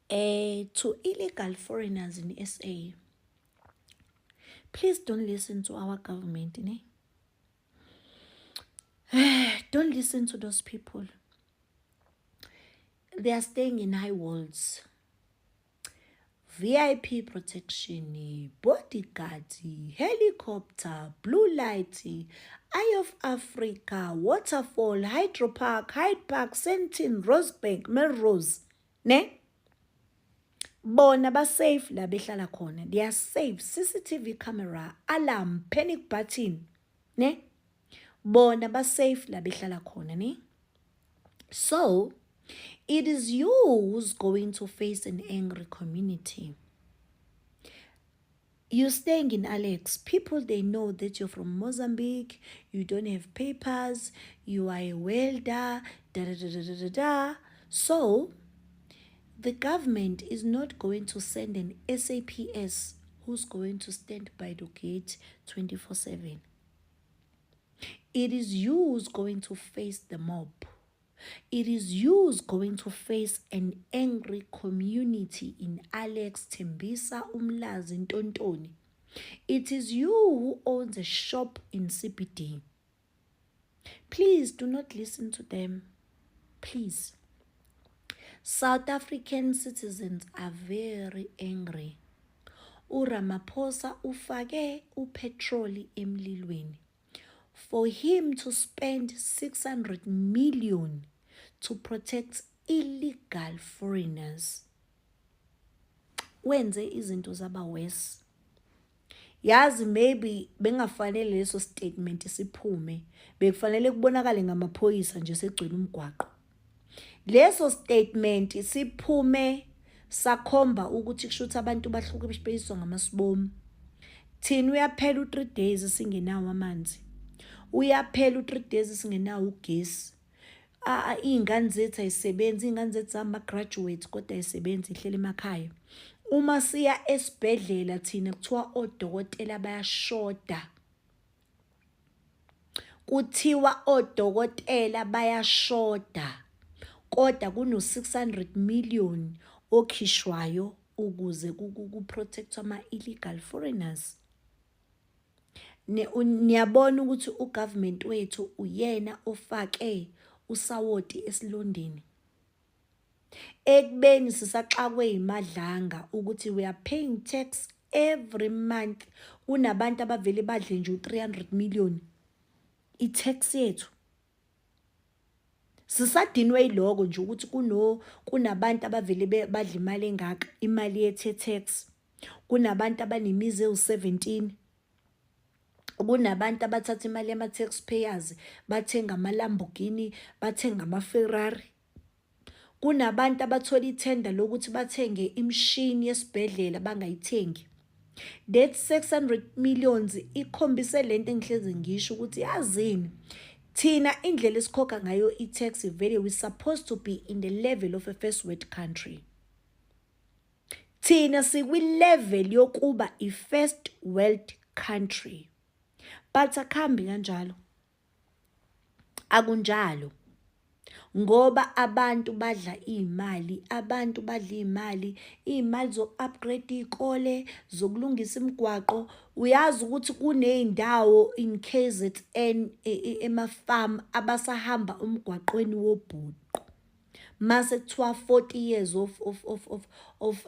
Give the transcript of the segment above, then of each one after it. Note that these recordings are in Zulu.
To illegal foreigners in SA, please don't listen to our government, ne? Don't listen to those people. They are staying in high walls. VIP protection, bodyguards, helicopter, blue light, Eye of Africa, Waterfall, Hydropark, Hyde Park, Sentin, Rosebank, Melrose, ne? Bona ba safe la behlala khona. They are safe. CCTV camera, alarm, panic button, ne? Bona ba safe la behlala khona, ne? So, it is you who's going to face an angry community. You're staying in Alex. People, they know that you're from Mozambique, you don't have papers, you are a welder, da. So, the government is not going to send an SAPS who's going to stand by the gate 24/7. It is you who's going to face the mob. It is you who's going to face an angry community in Alex, Tembisa, Umlazi, Ntontoni. It is you who owns a shop in CBD. Please do not listen to them. Please. South African citizens are very angry. uRamaphosa ufake upetroli emlilweni. For him to spend 600 million to protect illegal foreigners, wenze izinto zaba worse. Yazi maybe bengafanele leso statement siphume, bekufanele kubonakale ngamaphoyisa nje segcwele umgwaqo. Leso statement siphume sakhomba ukuthi kushuthi abantu bahluke besibhekiswa ngamasibomu. Thina uyaphela u3 days singenawo amanzi. Uyaphela u3 days singenawo ugesi. Izingane zethu ayisebenzi, izingane zethu zama graduate kodwa ayisebenzi ihlele emakhaya. Uma siya esibhedlela thina kuthiwa odokotela bayashoda. Kuthiwa odokotela bayashoda. Kodwa kuno 600 million okhishwayo ukuze kuprotect ama illegal foreigners. Niyabona ukuthi ugovernment wethu uyena ofake usawoti esilondeni. Ekubeni sisaxakwe imadlanga ukuthi we are paying tax every month. Kunabantu abavele badle nje u300 million i-tax yethu. Sisadinwe iloko nje ukuthi kunabantu abavele badla imali engaka, imali yethu tax. Kunabantu abanemizi ewu17. Kunabantu abathatha imali yama taxpayers bathenga ama Lamborghini, bathenga ama Ferrari. Kunabantu abathola ithenda lokuthi bathenge imshini yesibhedlela bangayithengi. That 600 millions ikhombise lento engihlezi ngisho ukuthi yazini thina indlela esikhokha ngayo i-tax vele we supposed to be in the level of a first world country. Thina sikwi level yokuba i-first world country. But akhambi kanjalo. Akunjalo. Ngoba abantu badla imali, imali zo-upgrade ikole, zokulungisa imigwaqo. Uyazi ukuthi kuneyindawo in KZN ema-farm abasahamba umgwaqweni wobhuqu. Mase kuthiwa 40 years of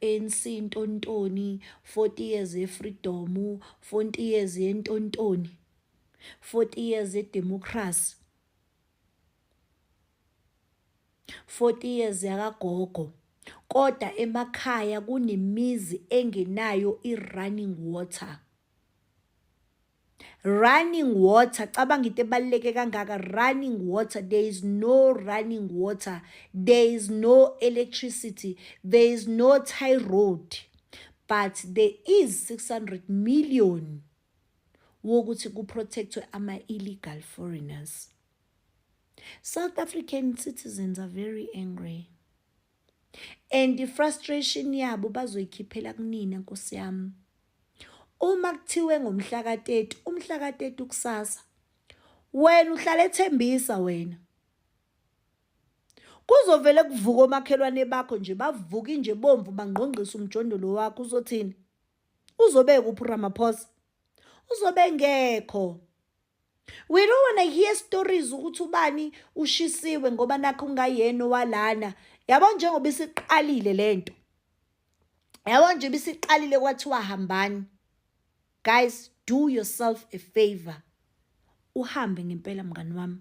ANC Ntontoni, 40 years ye-freedom, 40 years ye-Ntontoni, 40 years ye-democracy, 40 years yakagogo. Kodwa emakhaya kunemizi engenayo i-running water. Running water, cabanga into ebaluleke kangaka. Running water, there is no running water, there is no electricity, there is no tie road, but there is 600 million wokuthi kuprotectwe ama illegal foreigners. South African citizens are very angry, and the frustration yabo bazoyikhiphela kunina nkosi yami. Uma kuthiwe ngomhla ka-30, umhla ka-30 kusasa, wena uhlala eThembisa wena. Kuzovele kuvuka omakhelwane bakho nje bavuka nje bomvu bangqongqisa umjondolo wakho uzothini? Uzobe kuphi uRamaphosa? Uzobe ngekho. We don't want to hear stories ukuthi ubani ushisiwe ngoba nakho ungayena walana. Yabo njengoba isiqalile lento. Yabo nje bisiqalile kwathiwa hambani. Guys, do yourself a favor. Uhambe ngempela mngani wami.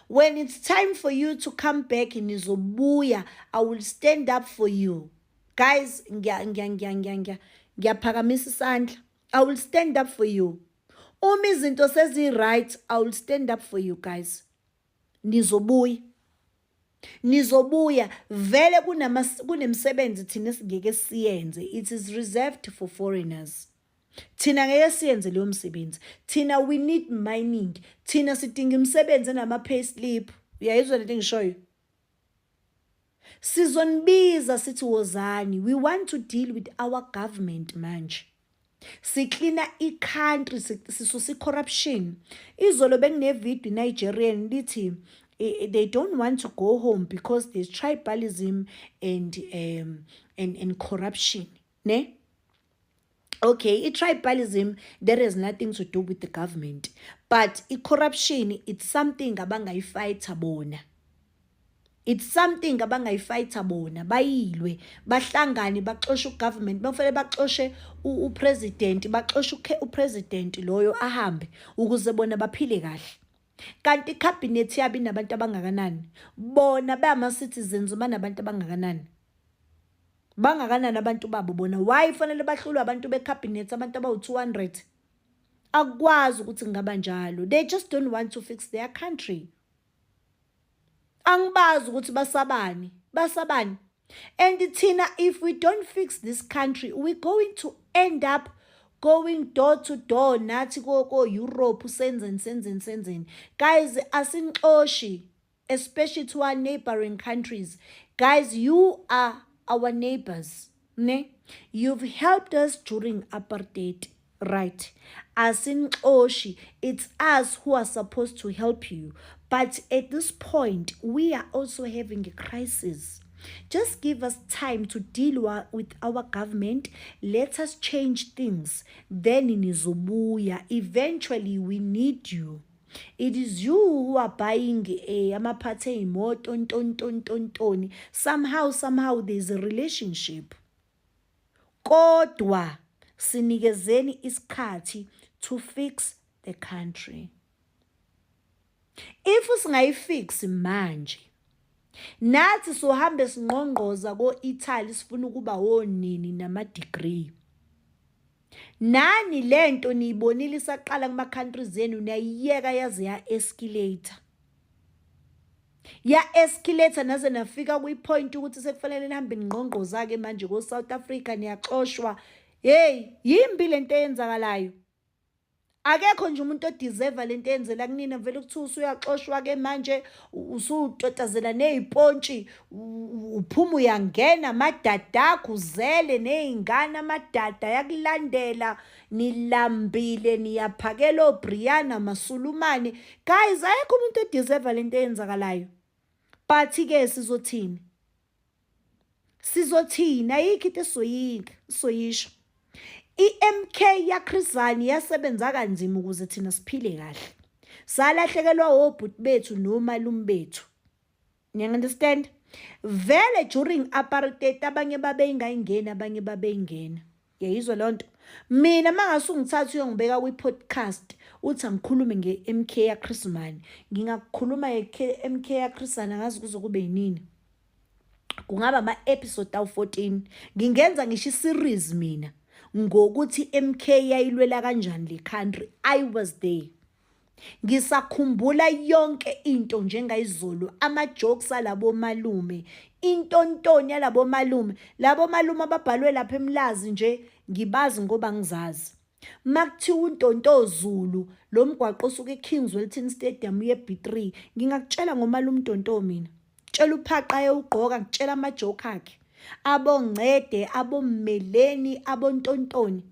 When it's time for you to come back nizobuya, I will stand up for you. Guys, ngiyaphakamisa isandla. I will stand up for you. Uma izinto sezi-right, I will stand up for you guys. Nizobuya. Nizobuya. Vele kunemsebenzi thina singeke siyenze. It is reserved for foreigners. Thina ngeke siyenze leyo msebenzi. Thina we need mining. Thina sidinga imisebenzi nama-payslip. Uyayizwa lento engishoyo? Sizonibiza sithi wozani. We want to deal with our government manje. Siklina i-country, sisusa i-corruption. Izolo bengine-video Nigerian lithi they don't want to go home because there's tribalism and corruption. Ne? Okay, tribalism, that has nothing to do with the government. But corruption, it's something abangayifighta bona. It's something abangayifighta bona. Bayilwe, bahlangane, baxoshe ugovernment, bafele baxoshe upresident, baxoshe upresident loyo ahambe ukuze bona baphile kahle. Kanti icabinet yabi nabantu abangakanani? Bona bama-citizens banabantu abangakanani? Bangakanani abantu babo bona? Why fanele bahlulwe abantu becabinet abantu abawu-200? Akwazi ukuthi ngaba njalo. They just don't want to fix their country. Angibazi ukuthi basabani. Basabani. And thina, if we don't fix this country, we're going to end up going door to door. Nathi go Europe, senzeni. Guys, asinxoshi, especially to our neighboring countries. Guys, you are our neighbors. Ne? You've helped us during apartheid. Right. Asinxoshi, it's us who are supposed to help you. But at this point, we are also having a crisis. Just give us time to deal with our government. Let us change things. Then in Izubuya, eventually we need you. It is you who are buying amaphathe imoto. Somehow there's a relationship. Kodwa sinikezeni isikhathi to fix the country. If usingayifix manje, nathi sohambe sinqonqoza ko-Italy sifuna ukuba wonini nama-degree. Nani lento niyibonile isaqala kuma-countries enu niyayiyeka yaze ya-escalator. Ya-escalator naze nafika kwi-point ukuthi sekufanele nihambe ningqongqoza-ke manje ko-South Africa niyaxoshwa. Hey, yimbi lento eyenzakalayo. Akekho nje umuntu odeserve lento eyenzela kunina vele ukuthiwa usuyaxoshwa-ke manje usutotazela neyipontshi uphuma uyangena amadada akho uzele ney'ngane amadada yakulandela nilambile niyaphakela oBrianna Masulumane. Guys, ayekho umuntu odeserve lento eyenzakalayo. But-ke sizothini? Sizothini? Ayikho into soyisho. I-MK yaChris Hani yasebenza kanzima ukuze thina siphile kahle. Salahlekelwa obhuti bethu nomalume bethu. Niya-understand? Vele during apartheid abanye babeyingayingena abanye babeyingena. Yayizwa leyo nto. Mina mangase ungithatha uyongibeka kwi-podcast uthi angikhulume nge-MK yaChris Hani. Ngingakukhuluma nge-MK yaChris Hani angazi kuze kube yinini. Kungaba ama-episode awu-14. Ngingenza ngisho i-series mina. Ngokuthi MK yayilwela kanjani le country. I was there. Ngisakhumbula yonke into njengayizolo, ama-jokes alabo malume, intontoni yalabo malume, labo malume ababhalwe lapha eMlazi nje ngibazi ngoba ngizazi. Makuthiwa uNtonto Zulu lo mgwaqo osuke eKings Wellington Stadium ye-B3, ngingakutshela ngomalume Ntonto mina. Tshela uphaqa ayewugqoka, ngitshela ama-joke akhe. Abongcede, abommeleni, abontontoni.